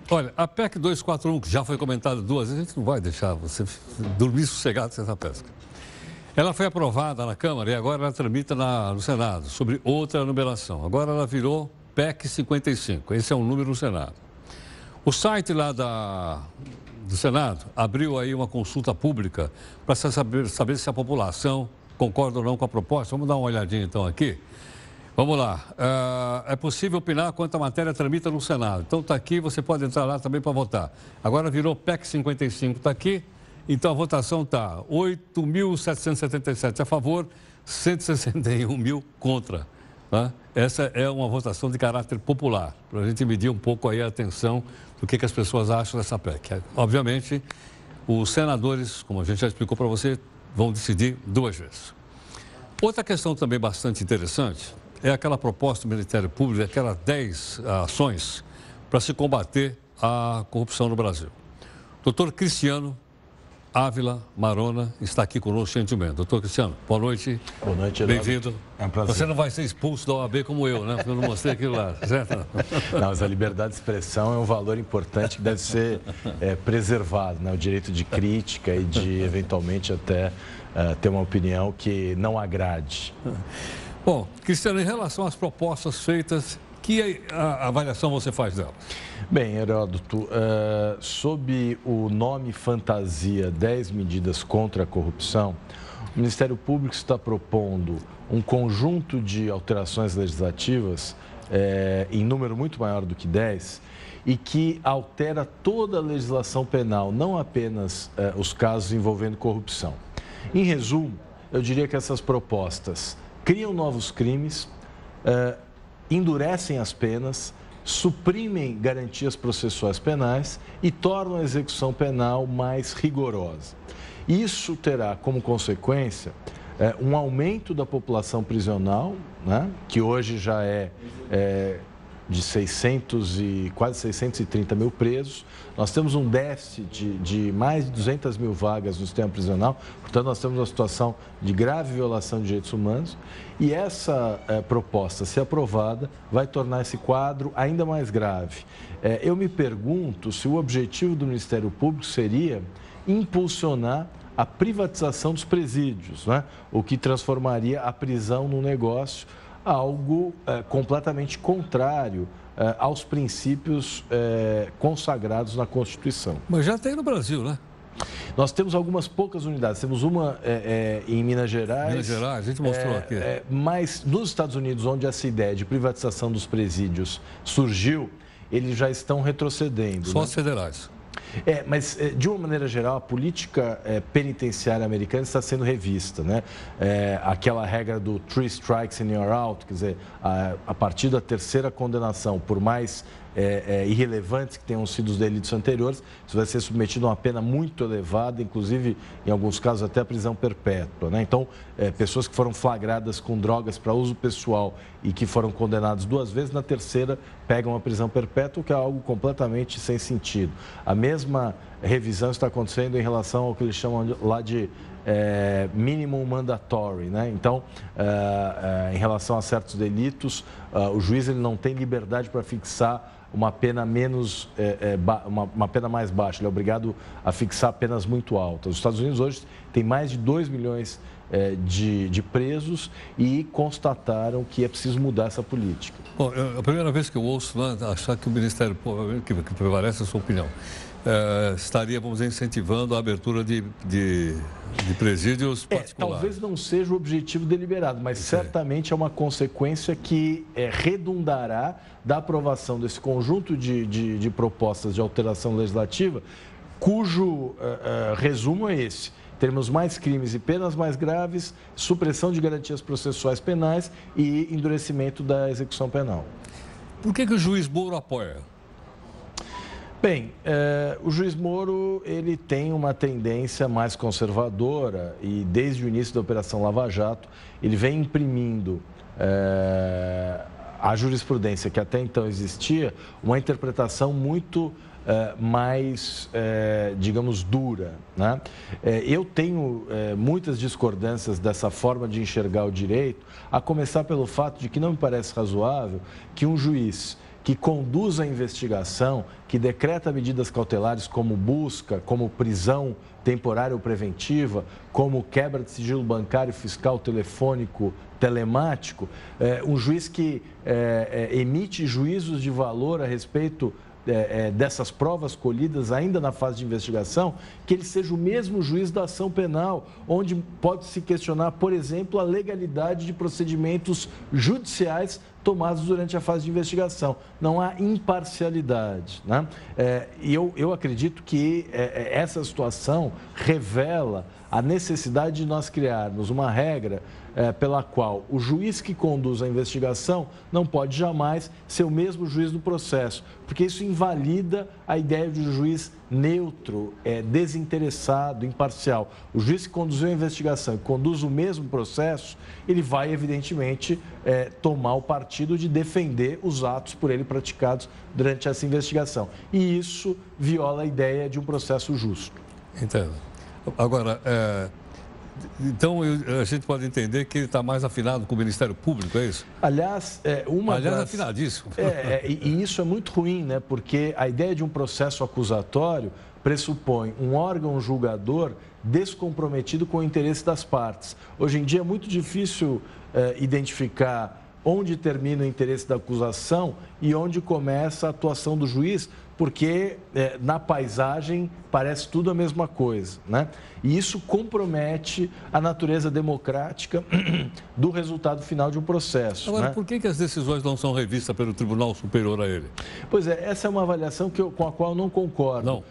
Olha, a PEC 241, que já foi comentada 2 vezes, a gente não vai deixar você dormir sossegado sem essa pesca. Ela foi aprovada na Câmara e agora ela tramita no Senado, sobre outra numeração. Agora ela virou PEC 55, esse é um número no Senado. O site lá do Senado abriu aí uma consulta pública para saber se a população concorda ou não com a proposta. Vamos dar uma olhadinha então aqui. Vamos lá. É possível opinar quanto a matéria tramita no Senado. Então está aqui, você pode entrar lá também para votar. Agora virou PEC 55, está aqui. Então a votação está 8.777 a favor, 161 mil contra. Tá? Essa é uma votação de caráter popular, para a gente medir um pouco aí a atenção do que as pessoas acham dessa PEC. Obviamente, os senadores, como a gente já explicou para você, vão decidir 2 vezes. Outra questão também bastante interessante é aquela proposta do Ministério Público, aquelas 10 ações para se combater a corrupção no Brasil. Doutor Cristiano Ávila Marona está aqui conosco, gentilmente. Doutor Cristiano, boa noite. Boa noite, bem-vindo. É um prazer. Você não vai ser expulso da OAB como eu, né? Porque eu não mostrei aquilo lá, certo? Não, mas a liberdade de expressão é um valor importante que deve ser preservado, né? O direito de crítica e de, eventualmente, até ter uma opinião que não agrade. Bom, Cristiano, em relação às propostas feitas, que avaliação você faz delas? Bem, Heródoto, sob o nome fantasia 10 medidas contra a corrupção, o Ministério Público está propondo um conjunto de alterações legislativas em número muito maior do que 10 e que altera toda a legislação penal, não apenas os casos envolvendo corrupção. Em resumo, eu diria que essas propostas criam novos crimes, endurecem as penas, suprimem garantias processuais penais e tornam a execução penal mais rigorosa. Isso terá como consequência um aumento da população prisional, né, que hoje já é de quase 630 mil presos. Nós temos um déficit de mais de 200 mil vagas no sistema prisional, portanto, nós temos uma situação de grave violação de direitos humanos e essa proposta, se aprovada, vai tornar esse quadro ainda mais grave. Eu me pergunto se o objetivo do Ministério Público seria impulsionar a privatização dos presídios, né? O que transformaria a prisão num negócio, algo completamente contrário aos princípios consagrados na Constituição. Mas já tem no Brasil, né? Nós temos algumas poucas unidades. Temos uma em Minas Gerais. Minas Gerais, a gente mostrou aqui. Mas nos Estados Unidos, onde essa ideia de privatização dos presídios surgiu, eles já estão retrocedendo. Só né? os federais. Mas, de uma maneira geral, a política penitenciária americana está sendo revista, né? Aquela regra do 3 strikes and you're out, quer dizer, a partir da terceira condenação, por mais irrelevantes que tenham sido os delitos anteriores, isso vai ser submetido a uma pena muito elevada, inclusive, em alguns casos, até a prisão perpétua, né? Então, pessoas que foram flagradas com drogas para uso pessoal e que foram condenadas 2 vezes, na terceira pegam a prisão perpétua, o que é algo completamente sem sentido. A mesma revisão está acontecendo em relação ao que eles chamam lá de minimum mandatory, né? Então, em relação a certos delitos, o juiz ele não tem liberdade para fixar uma pena uma pena mais baixa, ele é obrigado a fixar penas muito altas. Os Estados Unidos hoje tem mais de 2 milhões de presos e constataram que é preciso mudar essa política. Bom, a primeira vez que eu ouço achar que o Ministério Público, que prevalece a sua opinião, estaria, vamos dizer, incentivando a abertura de presídios particulares. Talvez não seja o objetivo deliberado, mas certamente é uma consequência que redundará da aprovação desse conjunto de propostas de alteração legislativa, cujo resumo é esse. Teremos mais crimes e penas mais graves, supressão de garantias processuais penais e endurecimento da execução penal. Por que o juiz Moro apoia? Bem, o juiz Moro ele tem uma tendência mais conservadora e desde o início da Operação Lava Jato ele vem imprimindo a jurisprudência que até então existia, uma interpretação muito mais, digamos, dura, né? Eu tenho muitas discordâncias dessa forma de enxergar o direito, a começar pelo fato de que não me parece razoável que um juiz que conduz a investigação, que decreta medidas cautelares como busca, como prisão temporária ou preventiva, como quebra de sigilo bancário, fiscal, telefônico, telemático, um juiz que emite juízos de valor a respeito dessas provas colhidas ainda na fase de investigação, que ele seja o mesmo juiz da ação penal, onde pode-se questionar, por exemplo, a legalidade de procedimentos judiciais tomados durante a fase de investigação. Não há imparcialidade, né? E eu acredito que essa situação revela a necessidade de nós criarmos uma regra pela qual o juiz que conduz a investigação não pode jamais ser o mesmo juiz do processo, porque isso invalida a ideia de um juiz neutro, desinteressado, imparcial. O juiz que conduziu a investigação e conduz o mesmo processo, ele vai, evidentemente, tomar o partido de defender os atos por ele praticados durante essa investigação. E isso viola a ideia de um processo justo. Entendo. Agora, então a gente pode entender que ele está mais afinado com o Ministério Público, é isso? Aliás, afinadíssimo. E isso é muito ruim, né? Porque a ideia de um processo acusatório pressupõe um órgão julgador descomprometido com o interesse das partes. Hoje em dia é muito difícil identificar onde termina o interesse da acusação e onde começa a atuação do juiz, porque na paisagem parece tudo a mesma coisa, né? E isso compromete a natureza democrática do resultado final de um processo. Agora, né? Por que as decisões não são revistas pelo Tribunal Superior a ele? Pois essa é uma avaliação com a qual eu não concordo. Não.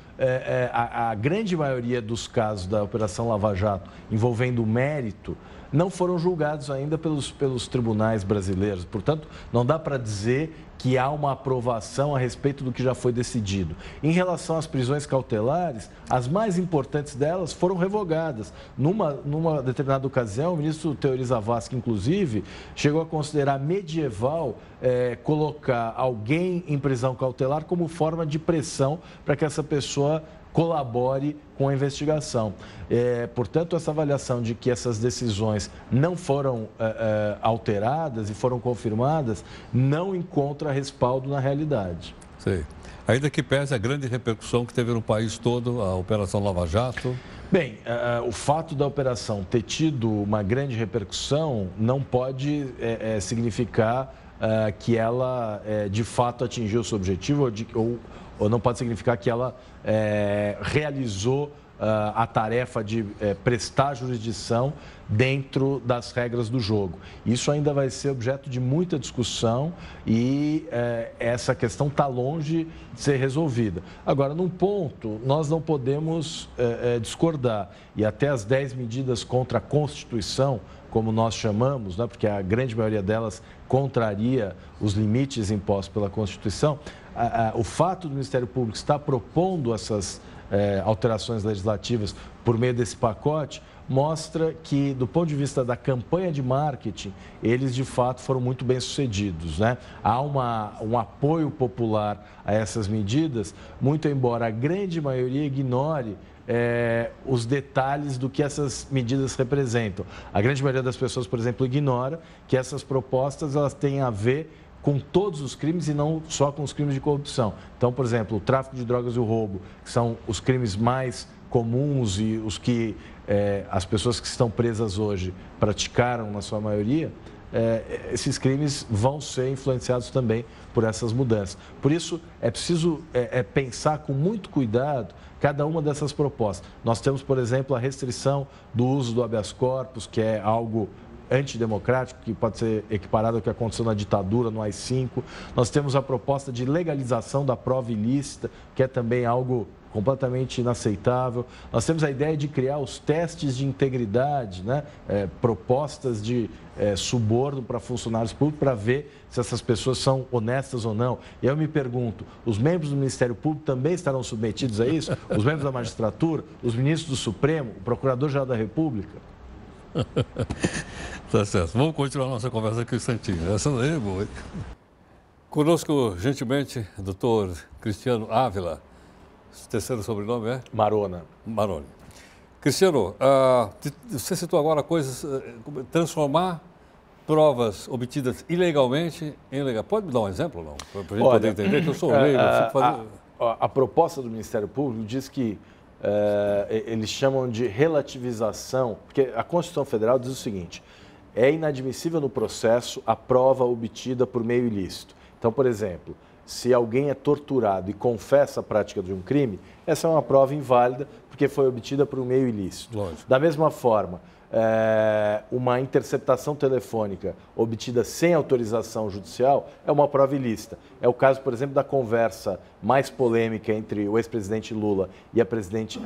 A grande maioria dos casos da Operação Lava Jato envolvendo o mérito não foram julgados ainda pelos tribunais brasileiros. Portanto, não dá para dizer que há uma aprovação a respeito do que já foi decidido. Em relação às prisões cautelares, as mais importantes delas foram revogadas. Numa determinada ocasião, o ministro Teori Zavascki, inclusive, chegou a considerar medieval colocar alguém em prisão cautelar como forma de pressão para que essa pessoa colabore com a investigação. Portanto, essa avaliação de que essas decisões não foram alteradas e foram confirmadas não encontra respaldo na realidade. Sei. Ainda que pese a grande repercussão que teve no país todo a Operação Lava Jato. Bem, o fato da operação ter tido uma grande repercussão não pode significar que ela de fato atingiu o seu objetivo ou não pode significar que ela realizou a tarefa de prestar jurisdição dentro das regras do jogo. Isso ainda vai ser objeto de muita discussão e essa questão está longe de ser resolvida. Agora, num ponto, nós não podemos discordar, e até as 10 medidas contra a Constituição, como nós chamamos, né, porque a grande maioria delas contraria os limites impostos pela Constituição, o fato do Ministério Público estar propondo essas alterações legislativas por meio desse pacote mostra que, do ponto de vista da campanha de marketing, eles de fato foram muito bem sucedidos, né? Há um apoio popular a essas medidas, muito embora a grande maioria ignore os detalhes do que essas medidas representam. A grande maioria das pessoas, por exemplo, ignora que essas propostas elas têm a ver com todos os crimes e não só com os crimes de corrupção. Então, por exemplo, o tráfico de drogas e o roubo, que são os crimes mais comuns e os que as pessoas que estão presas hoje praticaram na sua maioria, esses crimes vão ser influenciados também por essas mudanças. Por isso, é preciso pensar com muito cuidado cada uma dessas propostas. Nós temos, por exemplo, a restrição do uso do habeas corpus, que é algo antidemocrático, que pode ser equiparado ao que aconteceu na ditadura, no AI-5. Nós temos a proposta de legalização da prova ilícita, que é também algo completamente inaceitável. Nós temos a ideia de criar os testes de integridade, né? Propostas de suborno para funcionários públicos para ver se essas pessoas são honestas ou não. E eu me pergunto, os membros do Ministério Público também estarão submetidos a isso? Os membros da magistratura, os ministros do Supremo, o Procurador-Geral da República? Tá certo. Vamos continuar nossa conversa aqui um instantinho. Essa daí é boa, hein? Conosco, gentilmente, doutor Cristiano Ávila. O terceiro sobrenome é? Marona. Maroni. Cristiano, você citou agora coisas, transformar provas obtidas ilegalmente em legal. Pode me dar um exemplo, não? Para a gente Olha, poder entender que eu sou leigo. Eu fico fazendo... a proposta do Ministério Público diz que eles chamam de relativização, porque a Constituição Federal diz o seguinte: é inadmissível no processo a prova obtida por meio ilícito. Então, por exemplo, se alguém é torturado e confessa a prática de um crime, essa é uma prova inválida porque foi obtida por um meio ilícito. Lógico. Da mesma forma, uma interceptação telefônica obtida sem autorização judicial é uma prova ilícita. É o caso, por exemplo, da conversa mais polêmica entre o ex-presidente Lula e a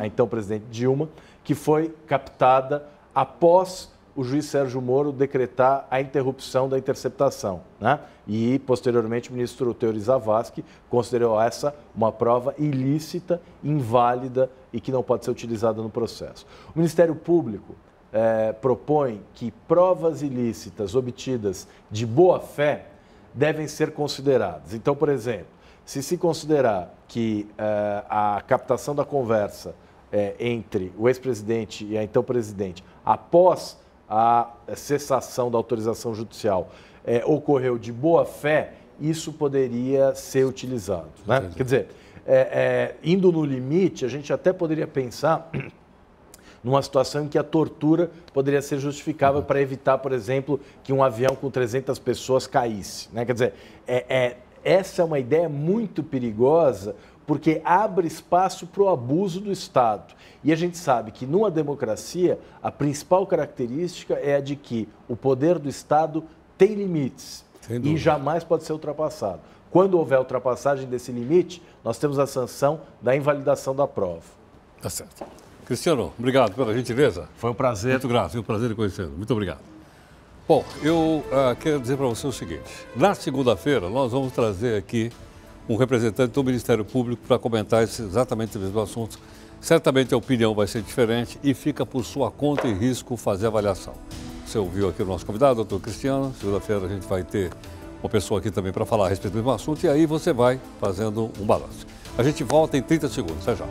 então presidente Dilma, que foi captada após o juiz Sérgio Moro decretar a interrupção da interceptação, né? E, posteriormente, o ministro Teori Zavascki considerou essa uma prova ilícita, inválida e que não pode ser utilizada no processo. O Ministério Público propõe que provas ilícitas obtidas de boa-fé devem ser consideradas. Então, por exemplo, se considerar que a captação da conversa entre o ex-presidente e a então presidente, após a cessação da autorização judicial, ocorreu de boa-fé, isso poderia ser utilizado, né? Quer dizer, indo no limite, a gente até poderia pensar numa situação em que a tortura poderia ser justificável para evitar, por exemplo, que um avião com 300 pessoas caísse, né? Quer dizer, essa é uma ideia muito perigosa, porque abre espaço para o abuso do Estado. E a gente sabe que numa democracia, a principal característica é a de que o poder do Estado tem limites e jamais pode ser ultrapassado. Quando houver ultrapassagem desse limite, nós temos a sanção da invalidação da prova. Tá certo. Cristiano, obrigado pela gentileza. Foi um prazer. Muito grato, foi um prazer em conhecê-lo. Muito obrigado. Bom, eu quero dizer para você o seguinte: na segunda-feira nós vamos trazer aqui um representante do Ministério Público para comentar exatamente o mesmo assunto. Certamente a opinião vai ser diferente e fica por sua conta e risco fazer avaliação. Você ouviu aqui o nosso convidado, doutor Cristiano. Segunda-feira a gente vai ter uma pessoa aqui também para falar a respeito do mesmo assunto e aí você vai fazendo um balanço. A gente volta em 30 segundos. Até já.